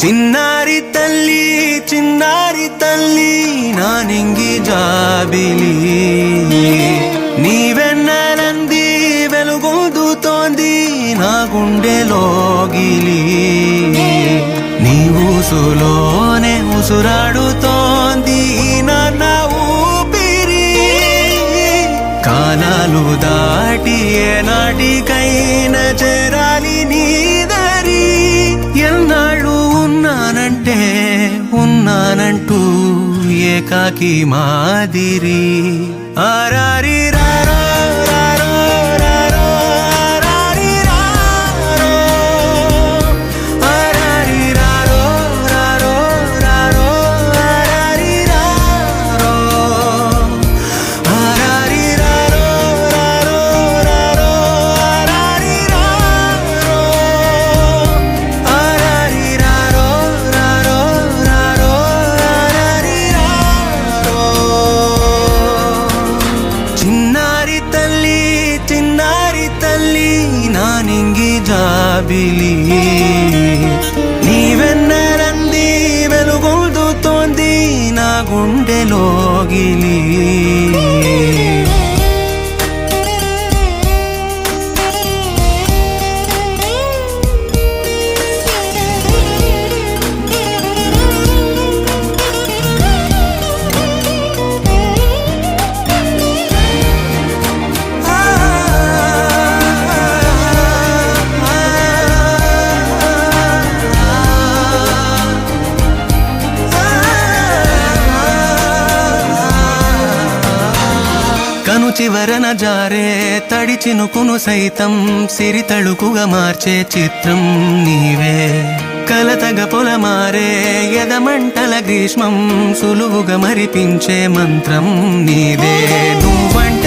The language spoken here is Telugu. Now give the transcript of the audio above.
చిన్నారి తల్లి నా నింగి జాబిలి నీవెన్నెలంది వెలుగొందుతోంది నా గుండెలోగిలి నీ ఊసులోనే ఉసురాడుతోంది నా ఊపిరి కాలాలు దాటి ఏనాటికైనా చేరాలి నీ దరి ఎన్నాళ్ళు ఉన్నానంటూ ఏకాకి మాదిరి ఆరారి రారో రారో రారో ఆరారి రారో ఆరారి రారో రారో రారో ఆరారి రారో ఆరారి రారో రారో రారో ఆరారి రారో ఆరారి రారో రారో రారో ఆరారి రారో చిన్నారి తల్లి నా నింగి జాబిలి నీవెన్నెలంది వెలుగొందుతోంది నా గుండెలోగిలి కను చివరన జారే తడి చినుకును సైతం సిరి తళుకుగా మార్చే చిత్రం నీవే కలతగ పొలమారే ఎదమంటల గ్రీష్మం సులువుగా మరిపించే మంత్రం నీదే నువ్వంటే